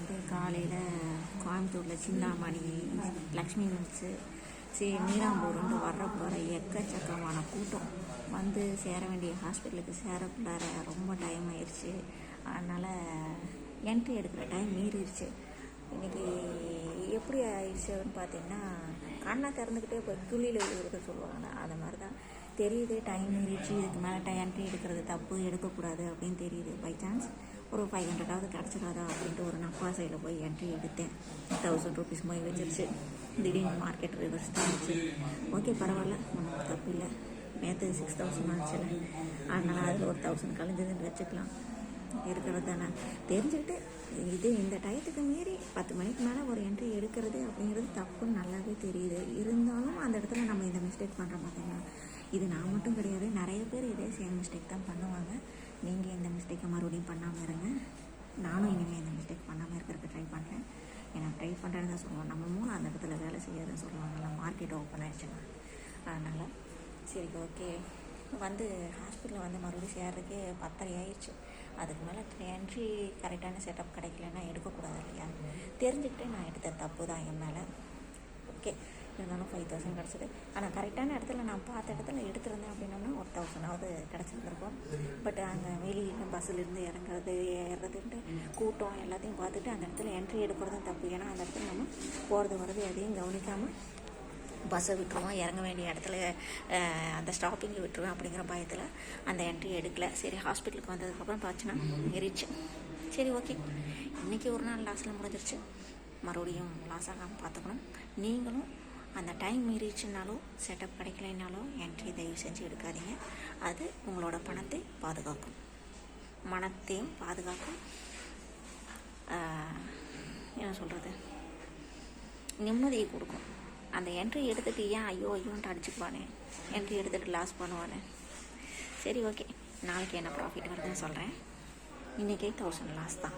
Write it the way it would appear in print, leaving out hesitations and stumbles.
வந்து காலையில் கோயம்புத்தூரில் சிந்தாமணி லக்ஷ்மி மில்ஸு நீராம்பூர்ன்ட்டு வர்ற எக்கச்சக்கமான கூட்டம் வந்து சேர வேண்டிய ஹாஸ்பிட்டலுக்கு சேரக்குள்ளார ரொம்ப டைம் ஆயிடுச்சு. அதனால் என்ட்ரி எடுக்கிற டைம் மீறிடுச்சு. இன்றைக்கி எப்படி ஆயிடுச்சுன்னு பார்த்தீங்கன்னா, கண்ணை திறந்துக்கிட்டே இப்போ துளியில் இருக்க சொல்லுவாங்க. அது மாதிரி தான் தெரியுது. டைம் மீறிடுச்சு. இதுக்கு மேலே என்ட்ரி எடுக்கிறது தப்பு, எடுக்கக்கூடாது அப்படின்னு தெரியுது. பை சான்ஸ் ஒரு 500 கிடச்சிடாதா அப்படின்ட்டு ஒரு நப்பா சைடில் போய் என்ட்ரி எடுத்தேன். 1000 rupees போய் வச்சிருச்சு. திடீர்னு மார்க்கெட் ரிவர்ஸ் தான் இருந்துச்சு. ஓகே, பரவாயில்ல, ஒன்றும் தப்பு இல்லை. நேற்று 6000 ஆச்சுல, அதனால் அதில் ஒரு 1000 கழிஞ்சதுன்னு வச்சுக்கலாம். இருக்கிறது தானே தெரிஞ்சுக்கிட்டு இந்த டயத்துக்கு மீறி 10 மணிக்கு மேலே ஒரு என்ட்ரி எடுக்கிறது அப்படிங்கிறது தப்புன்னு நல்லாவே தெரியுது. இருந்தாலும் அந்த இடத்துல நம்ம இந்த மிஸ்டேக் பண்ணுற பார்த்தீங்கன்னா, இது நான் மட்டும் கிடையாது, நிறைய பேர் இதே சேம் மிஸ்டேக் தான் பண்ணுவாங்க. நீங்கள் இந்த மிஸ்டேக்கை மறுபடியும் பண்ணாமல் இருங்க. நானும் இனிமேல் இந்த மிஸ்டேக் பண்ணாமல் இருக்கிறதுக்கு ட்ரை பண்ணுறேன். ஏன்னா ட்ரை பண்ணுறேன்னு தான் சொல்லுவோம். நம்ம மூணு அந்த இடத்துல வேலை செய்யாதுன்னு சொல்லுவாங்கல்ல, மார்க்கெட் ஓப்பன் ஆகிடுச்சுன்னா. அதனால் சரி, ஓகே. வந்து ஹாஸ்பிட்டலில் வந்து மறுபடியும் சேர்றதுக்கே 10:30 ஆயிடுச்சு. அதுக்கு மேலே என்ட்ரி கரெக்டான செட்டப் கிடைக்கலன்னா எடுக்கக்கூடாது இல்லையா? தெரிஞ்சுக்கிட்டே நான் எடுத்த தப்பு தான் என் மேலே. ஓகே, இருந்தாலும் 5000 கிடச்சிது. ஆனால் கரெக்டான இடத்துல நான் பார்த்த இடத்துல எடுத்துருந்தேன் அப்படின்னா ஒரு 1000ஆவது கிடச்சிருந்துருக்கும். பட் அங்கே வெளியில் பஸ்ஸிலேருந்து இறங்குறது ஏறுறதுன்ட்டு கூட்டம் எல்லாத்தையும் பார்த்துட்டு அந்த இடத்துல என்ட்ரி எடுக்கிறதும் தப்பு. ஏன்னா அந்த இடத்துல நம்ம போகிறது வர்றது எதையும் கவனிக்காமல் பஸ்ஸை விட்டுருவோம். இறங்க வேண்டிய இடத்துல அந்த ஸ்டாப்பிங்கில் விட்டுருவேன் அப்படிங்கிற பயத்தில் அந்த என்ட்ரி எடுக்கலை. சரி, ஹாஸ்பிட்டலுக்கு வந்ததுக்கப்புறம் பார்த்துன்னா மீறிச்சு. சரி, ஓகே, இன்றைக்கி ஒரு நாள் லாஸில் முடிஞ்சிருச்சு. மறுபடியும் லாஸ் ஆகாமல் பார்த்துக்கணும். நீங்களும் அந்த டைம் மீறிச்சுனாலும் செட்டப் கிடைக்கலைனாலும் என்ட்ரி தயவு செஞ்சு எடுக்காதீங்க. அது உங்களோட பணத்தை பாதுகாக்கும், மனத்தையும் பாதுகாக்கும். என்ன சொல்கிறது, நிம்மதியை கொடுக்கும். அந்த என்ட்ரி எடுத்துகிட்டு ஏன் ஐயோன்ட்டு அடிச்சுக்குவானே, என்ட்ரி எடுத்துகிட்டு லாஸ் பண்ணுவானே. சரி, ஓகே, நாளைக்கு என்ன ப்ராஃபிட் வருதுன்னு சொல்கிறேன். இன்றைக்கே 1000 லாஸ் தான்.